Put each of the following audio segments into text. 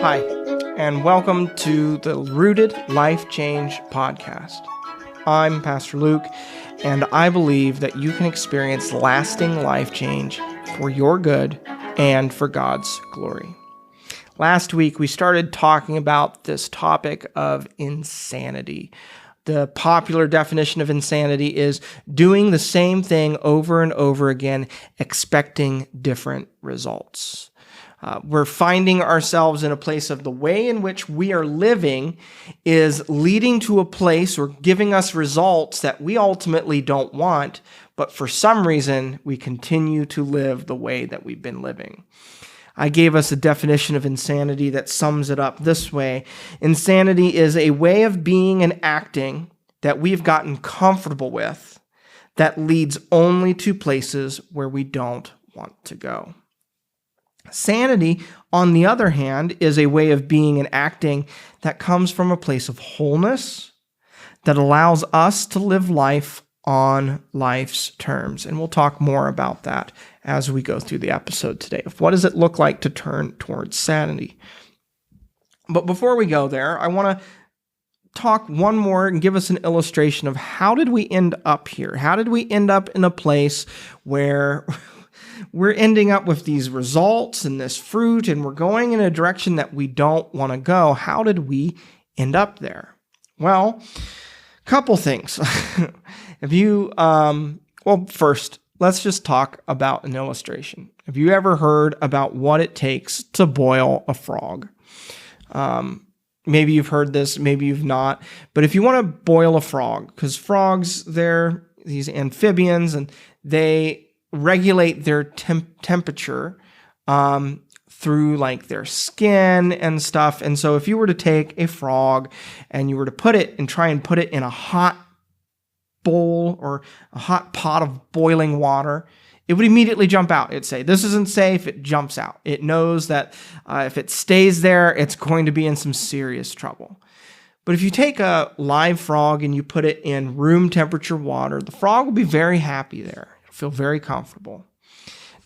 Hi, and welcome to the Rooted Life Change podcast. I'm Pastor Luke, and I believe that you can experience lasting life change for your good and for God's glory. Last week, we started talking about this topic of insanity. The popular definition of insanity is doing the same thing over and over again, expecting different results. We're finding ourselves in a place of the way in which we are living is leading to a place or giving us results that we ultimately don't want, but for some reason, we continue to live the way that we've been living. I gave us a definition of insanity that sums it up this way. Insanity is a way of being and acting that we've gotten comfortable with that leads only to places where we don't want to go. Sanity, on the other hand, is a way of being and acting that comes from a place of wholeness that allows us to live life on life's terms. And we'll talk more about that as we go through the episode today of what does it look like to turn towards sanity. But before we go there, I want to talk one more and give us an illustration of how did we end up here? How did we end up in a place where we're ending up with these results and this fruit, and we're going in a direction that we don't want to go? How did we end up there? Well, a couple things. First, let's just talk about an illustration. Have you ever heard about what it takes to boil a frog? Maybe you've heard this, maybe you've not. But if you want to boil a frog, because frogs, they're these amphibians, and they regulate their temperature through like their skin and stuff. And so if you were to take a frog and you were to try and put it in a hot bowl or a hot pot of boiling water, it would immediately jump out. It'd say, this isn't safe. It jumps out. It knows that if it stays there, it's going to be in some serious trouble. But if you take a live frog and you put it in room temperature water, the frog will be very happy there. Feel very comfortable.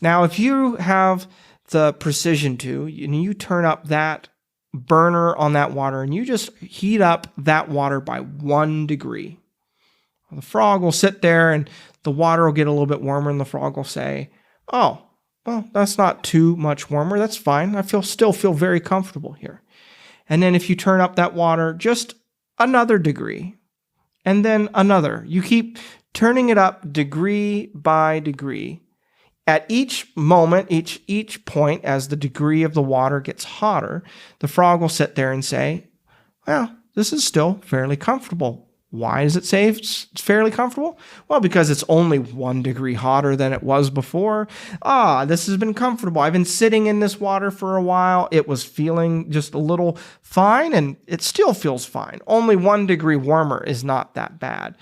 Now, if you have the precision and you turn up that burner on that water and you just heat up that water by 1 degree, the frog will sit there and the water will get a little bit warmer and the frog will say, oh, well, that's not too much warmer. That's fine. I still feel very comfortable here. And then if you turn up that water just another degree and then another, you keep turning it up degree by degree. At each moment, each point, as the degree of the water gets hotter, the frog will sit there and say, well, this is still fairly comfortable. Why does it say it's fairly comfortable? Well, because it's only 1 degree hotter than it was before. This has been comfortable. I've been sitting in this water for a while. It was feeling just a little fine, and it still feels fine. Only 1 degree warmer is not that bad.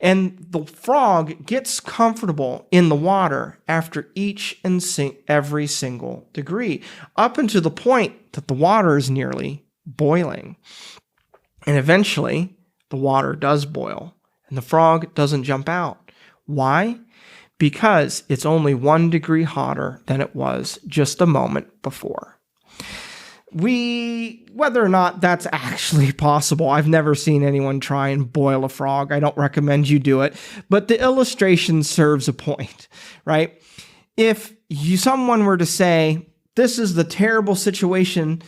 And the frog gets comfortable in the water after each and every single degree, up until the point that the water is nearly boiling. And eventually, the water does boil, and the frog doesn't jump out. Why? Because it's only 1 degree hotter than it was just a moment before. Whether or not that's actually possible, I've never seen anyone try and boil a frog. I don't recommend you do it, but the illustration serves a point, right? If someone were to say, this is the terrible situation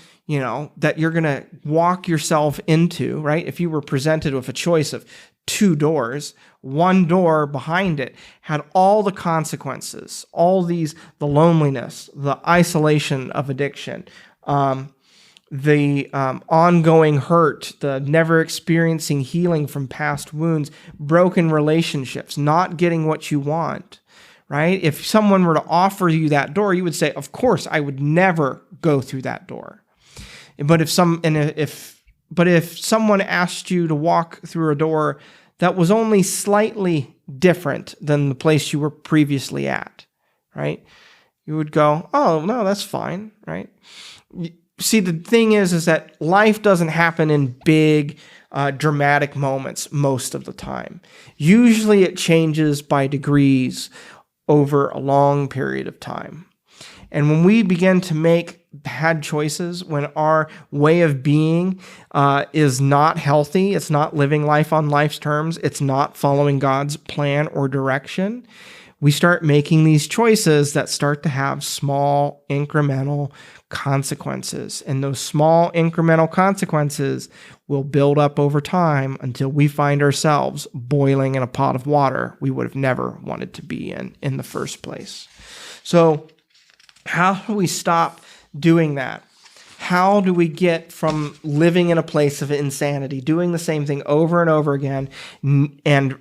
that you're going to walk yourself into, right? If you were presented with a choice of 2 doors, 1 door behind it had all the consequences, the loneliness, the isolation of addiction, the ongoing hurt, the never experiencing healing from past wounds, broken relationships, not getting what you want, right? If someone were to offer you that door, you would say, of course, I would never go through that door. But if someone asked you to walk through a door that was only slightly different than the place you were previously at, right? You would go, oh, no, that's fine, right? See, the thing is that life doesn't happen in big, dramatic moments most of the time. Usually it changes by degrees over a long period of time. And when we begin to make bad choices, when our way of being is not healthy, it's not living life on life's terms, it's not following God's plan or direction, we start making these choices that start to have small incremental consequences. And those small incremental consequences will build up over time until we find ourselves boiling in a pot of water we would have never wanted to be in the first place. So how do we stop doing that? How do we get from living in a place of insanity, doing the same thing over and over again, and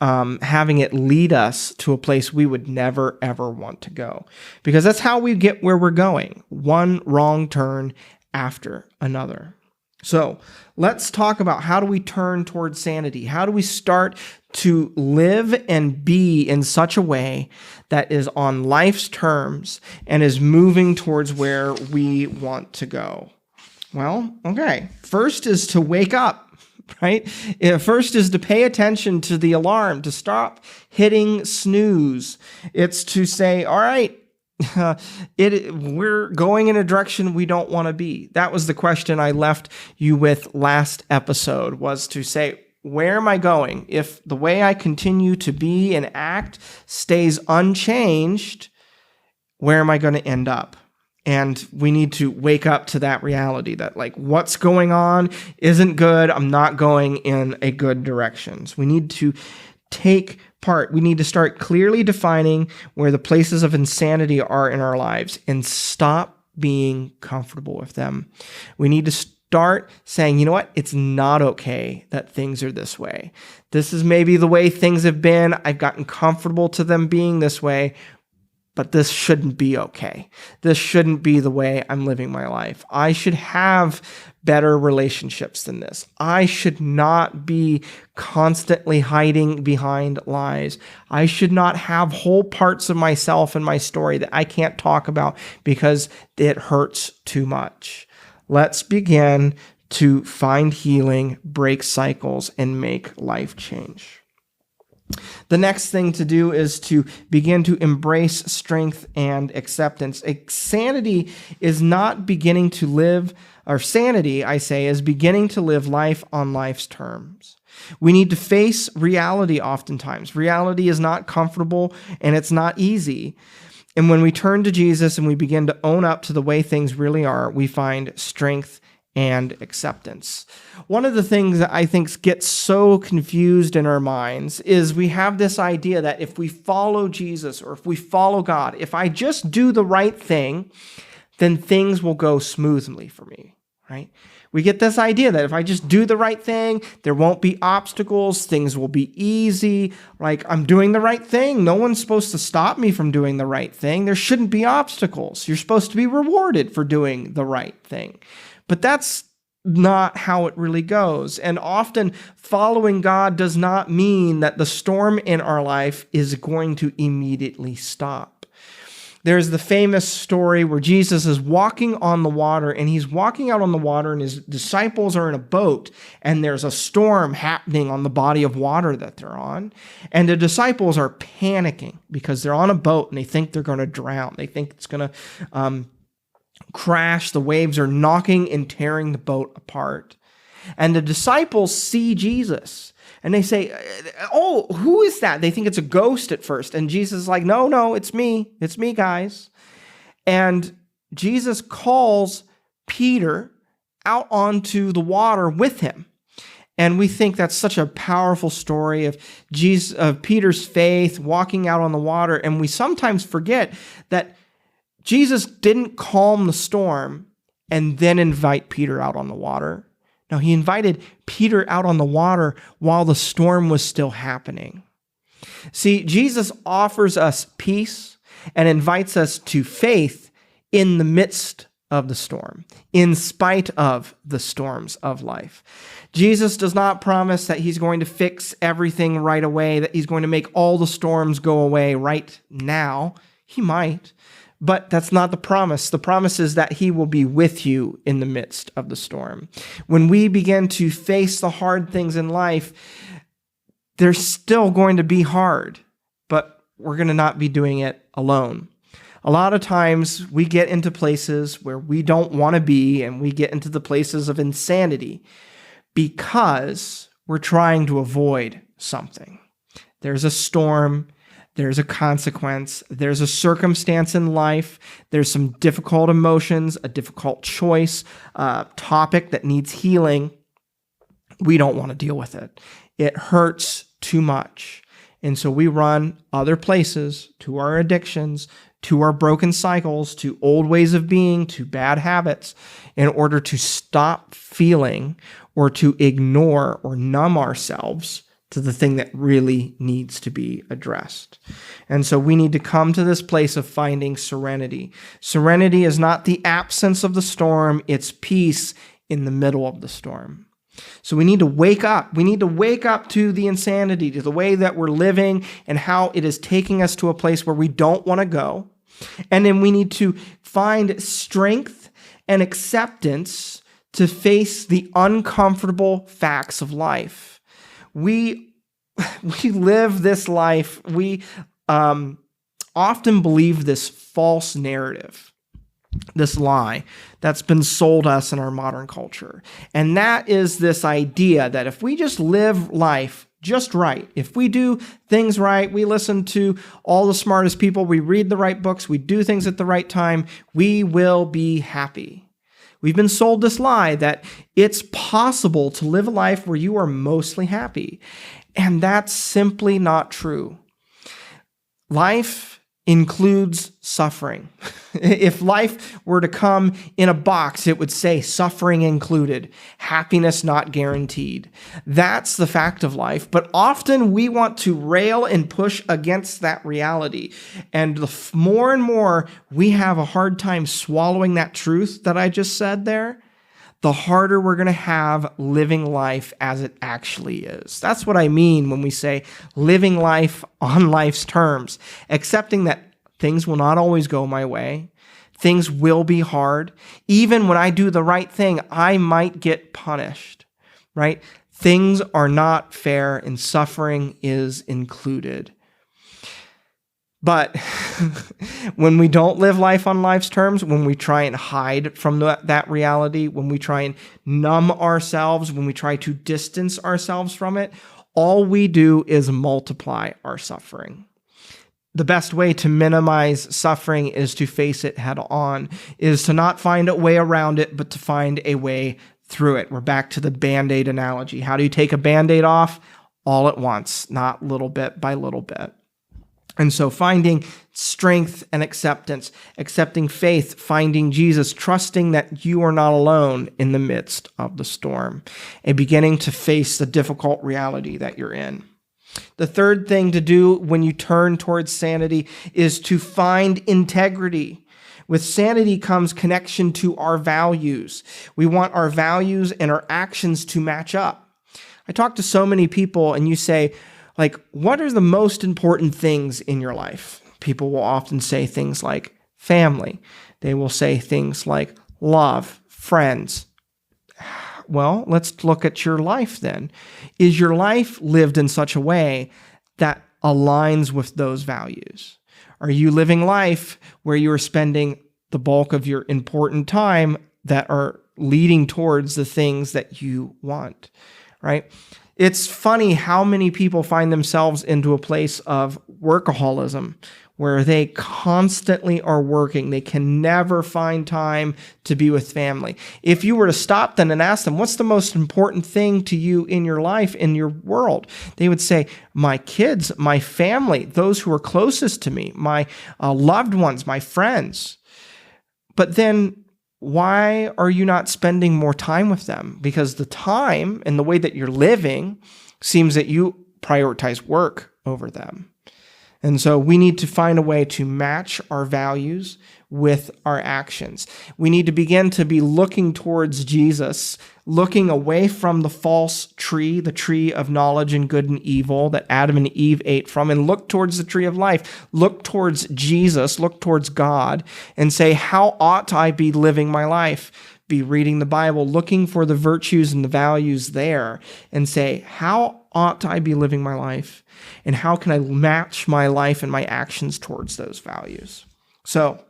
having it lead us to a place we would never, ever want to go? Because that's how we get where we're going, one wrong turn after another. So let's talk about how do we turn towards sanity? How do we start to live and be in such a way that is on life's terms and is moving towards where we want to go? Well, okay. First is to wake up. Right? First is to pay attention to the alarm, to stop hitting snooze. It's to say, all right, we're going in a direction we don't want to be. That was the question I left you with last episode, was to say, where am I going? If the way I continue to be and act stays unchanged, where am I going to end up? And we need to wake up to that reality that, like, what's going on isn't good. I'm not going in a good direction. So we need to take part. We need to start clearly defining where the places of insanity are in our lives and stop being comfortable with them. We need to start saying, you know what? It's not okay that things are this way. This is maybe the way things have been. I've gotten comfortable to them being this way. But this shouldn't be okay. This shouldn't be the way I'm living my life. I should have better relationships than this. I should not be constantly hiding behind lies. I should not have whole parts of myself and my story that I can't talk about because it hurts too much. Let's begin to find healing, break cycles, and make life change. The next thing to do is to begin to embrace strength and acceptance. Sanity is not beginning to live, or sanity, I say, is beginning to live life on life's terms. We need to face reality oftentimes. Reality is not comfortable and it's not easy. And when we turn to Jesus and we begin to own up to the way things really are, we find strength and acceptance. One of the things that I think gets so confused in our minds is we have this idea that if we follow Jesus or if we follow God, if I just do the right thing, then things will go smoothly for me, right? We get this idea that if I just do the right thing, there won't be obstacles, things will be easy, like I'm doing the right thing. No one's supposed to stop me from doing the right thing. There shouldn't be obstacles. You're supposed to be rewarded for doing the right thing. But that's not how it really goes. And often following God does not mean that the storm in our life is going to immediately stop. There's the famous story where Jesus is walking on the water, and he's walking out on the water and his disciples are in a boat, and there's a storm happening on the body of water that they're on. And the disciples are panicking because they're on a boat and they think they're going to drown. They think it's going to crash. The waves are knocking and tearing the boat apart. And the disciples see Jesus and they say, oh, who is that? They think it's a ghost at first. And Jesus is like, no, it's me. It's me, guys. And Jesus calls Peter out onto the water with him. And we think that's such a powerful story of Peter's faith walking out on the water. And we sometimes forget that Jesus didn't calm the storm and then invite Peter out on the water. No, he invited Peter out on the water while the storm was still happening. See, Jesus offers us peace and invites us to faith in the midst of the storm, in spite of the storms of life. Jesus does not promise that he's going to fix everything right away, that he's going to make all the storms go away right now. He might. But that's not the promise. The promise is that he will be with you in the midst of the storm. When we begin to face the hard things in life, they're still going to be hard, but we're going to not be doing it alone. A lot of times we get into places where we don't want to be, and we get into the places of insanity because we're trying to avoid something. There's a storm, there's a consequence, there's a circumstance in life, there's some difficult emotions, a difficult choice, a topic that needs healing. We don't want to deal with it. It hurts too much. And so we run other places, to our addictions, to our broken cycles, to old ways of being, to bad habits, in order to stop feeling or to ignore or numb ourselves to the thing that really needs to be addressed. And so we need to come to this place of finding serenity. Serenity is not the absence of the storm, it's peace in the middle of the storm. So we need to wake up. We need to wake up to the insanity, to the way that we're living and how it is taking us to a place where we don't want to go. And then we need to find strength and acceptance to face the uncomfortable facts of life. We live this life. We often believe this false narrative, this lie that's been sold us in our modern culture. And that is this idea that if we just live life just right, if we do things right, we listen to all the smartest people, we read the right books, we do things at the right time, we will be happy. We've been sold this lie that it's possible to live a life where you are mostly happy. And that's simply not true. Life includes suffering. If life were to come in a box, it would say suffering included, happiness not guaranteed. That's the fact of life. But often we want to rail and push against that reality. And the more and more we have a hard time swallowing that truth that I just said there, the harder we're going to have living life as it actually is. That's what I mean when we say living life on life's terms, accepting that things will not always go my way. Things will be hard. Even when I do the right thing, I might get punished, right? Things are not fair and suffering is included. But when we don't live life on life's terms, when we try and hide from that reality, when we try and numb ourselves, when we try to distance ourselves from it, all we do is multiply our suffering. The best way to minimize suffering is to face it head on, is to not find a way around it, but to find a way through it. We're back to the Band-Aid analogy. How do you take a Band-Aid off? All at once, not little bit by little bit. And so finding strength and acceptance, accepting faith, finding Jesus, trusting that you are not alone in the midst of the storm, and beginning to face the difficult reality that you're in. The third thing to do when you turn towards sanity is to find integrity. With sanity comes connection to our values. We want our values and our actions to match up. I talk to so many people and you say, like, what are the most important things in your life? People will often say things like family. They will say things like love, friends. Well, let's look at your life then. Is your life lived in such a way that aligns with those values? Are you living life where you are spending the bulk of your important time that are leading towards the things that you want, right? It's funny how many people find themselves into a place of workaholism where they constantly are working. They can never find time to be with family. If you were to stop them and ask them, what's the most important thing to you in your life, in your world? They would say, my kids, my family, those who are closest to me, my loved ones, my friends. But then why are you not spending more time with them? Because the time and the way that you're living seems that you prioritize work over them. And so we need to find a way to match our values with our actions. We need to begin to be looking towards Jesus, looking away from the false tree, the tree of knowledge and good and evil that Adam and Eve ate from, and look towards the tree of life. Look towards Jesus, look towards God, and say, how ought I be living my life? Be reading the Bible, looking for the virtues and the values there, and say, how ought I be living my life? And how can I match my life and my actions towards those values? So,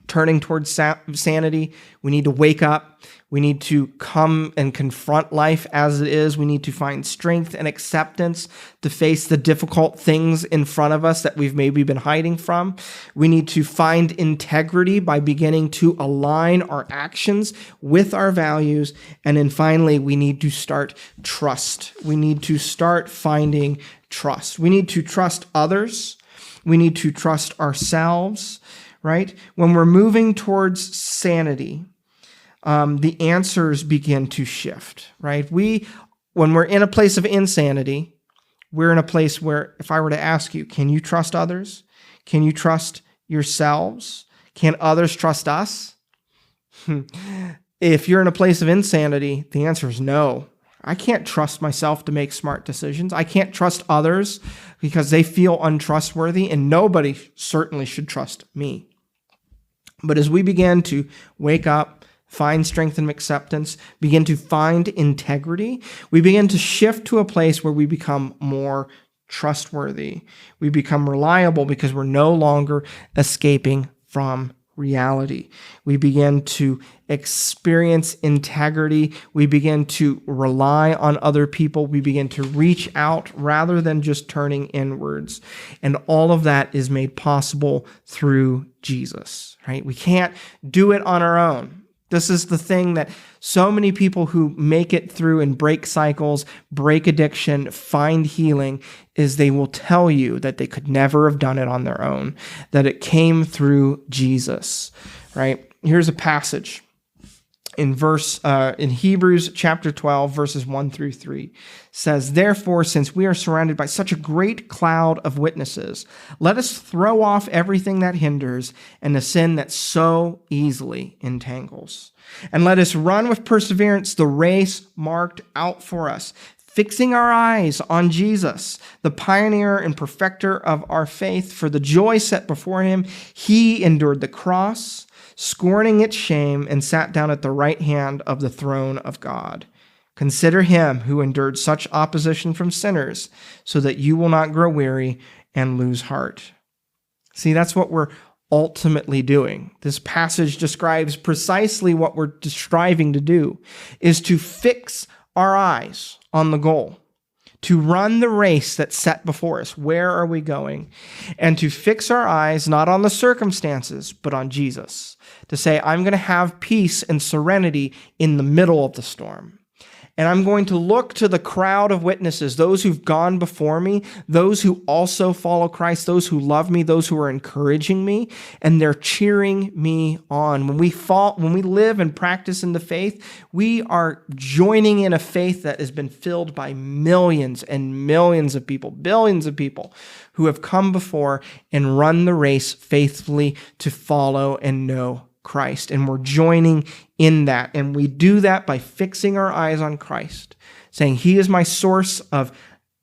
turning towards sanity, we need to wake up. We need to come and confront life as it is. We need to find strength and acceptance to face the difficult things in front of us that we've maybe been hiding from. We need to find integrity by beginning to align our actions with our values. And then finally, we need to start trust. We need to start finding trust. We need to trust others. We need to trust ourselves. Right? When we're moving towards sanity, the answers begin to shift, right? When we're in a place of insanity, we're in a place where if I were to ask you, can you trust others? Can you trust yourselves? Can others trust us? If you're in a place of insanity, the answer is no. I can't trust myself to make smart decisions. I can't trust others because they feel untrustworthy, and nobody certainly should trust me. But as we begin to wake up, find strength and acceptance, begin to find integrity, we begin to shift to a place where we become more trustworthy. We become reliable because we're no longer escaping from reality. We begin to experience integrity. We begin to rely on other people. We begin to reach out rather than just turning inwards. And all of that is made possible through Jesus, right? We can't do it on our own. This is the thing that so many people who make it through and break cycles, break addiction, find healing, is they will tell you that they could never have done it on their own, that it came through Jesus, right? Here's a passage in Hebrews chapter 12, verses 1-3 says, "Therefore, since we are surrounded by such a great cloud of witnesses, let us throw off everything that hinders and the sin that so easily entangles. And let us run with perseverance the race marked out for us, fixing our eyes on Jesus, the pioneer and perfecter of our faith. For the joy set before him, he endured the cross, scorning its shame, and sat down at the right hand of the throne of God. Consider him who endured such opposition from sinners, so that you will not grow weary and lose heart." See, that's what we're ultimately doing. This passage describes precisely what we're striving to do, is to fix our eyes on the goal, to run the race that's set before us. Where are we going? And to fix our eyes not on the circumstances, but on Jesus. To say, I'm going to have peace and serenity in the middle of the storm. And I'm going to look to the crowd of witnesses, those who've gone before me, those who also follow Christ, those who love me, those who are encouraging me, and they're cheering me on. When we live and practice in the faith, we are joining in a faith that has been filled by millions and millions of people, billions of people who have come before and run the race faithfully to follow and know Christ. And we're joining in that. And we do that by fixing our eyes on Christ, saying he is my source of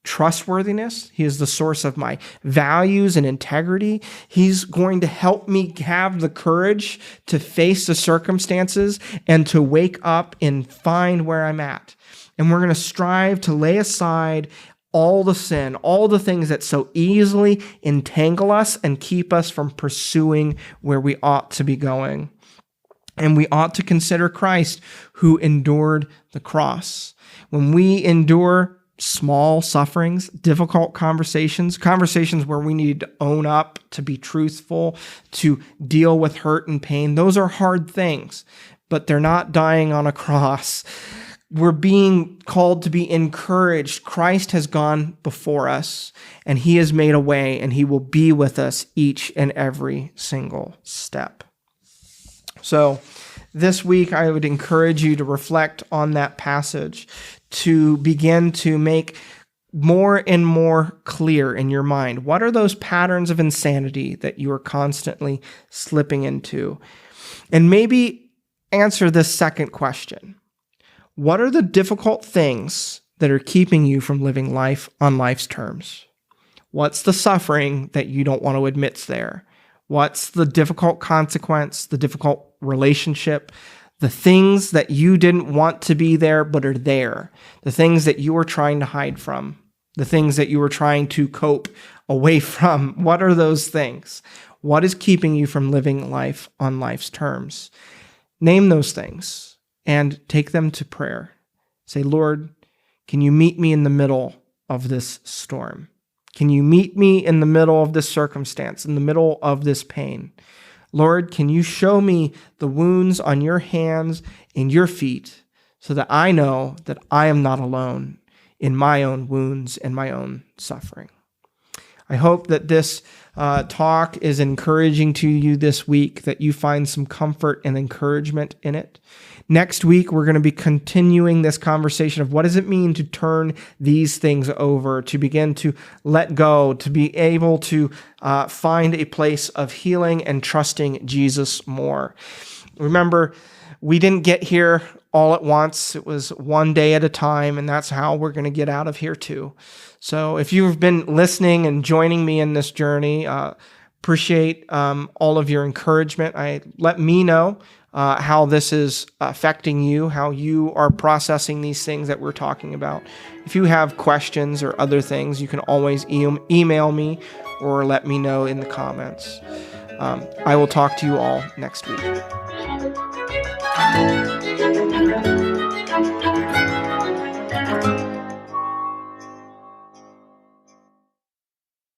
trustworthiness. He is the source of my values and integrity. He's going to help me have the courage to face the circumstances and to wake up and find where I'm at. And we're going to strive to lay aside all the sin, all the things that so easily entangle us and keep us from pursuing where we ought to be going. And we ought to consider Christ who endured the cross. When we endure small sufferings, difficult conversations where we need to own up, to be truthful, to deal with hurt and pain, those are hard things, but they're not dying on a cross. We're being called to be encouraged. Christ has gone before us, and he has made a way, and he will be with us each and every single step. So this week, I would encourage you to reflect on that passage, to begin to make more and more clear in your mind, what are those patterns of insanity that you are constantly slipping into? And maybe answer this second question. What are the difficult things that are keeping you from living life on life's terms? What's the suffering that you don't want to admit's there? What's the difficult consequence, the difficult relationship, the things that you didn't want to be there but are there, the things that you were trying to hide from, the things that you were trying to cope away from? What are those things? What is keeping you from living life on life's terms? Name those things and take them to prayer. Say, Lord, can you meet me in the middle of this storm? Can you meet me in the middle of this circumstance, in the middle of this pain? Lord, can you show me the wounds on your hands and your feet so that I know that I am not alone in my own wounds and my own suffering? I hope that this talk is encouraging to you this week, that you find some comfort and encouragement in it. Next week, we're going to be continuing this conversation of what does it mean to turn these things over, to begin to let go, to be able to find a place of healing and trusting Jesus more. Remember, we didn't get here all at once. It was one day at a time, and that's how we're going to get out of here too. So if you've been listening and joining me in this journey, appreciate all of your encouragement. Let me know how this is affecting you, how you are processing these things that we're talking about. If you have questions or other things, you can always email me or let me know in the comments. I will talk to you all next week.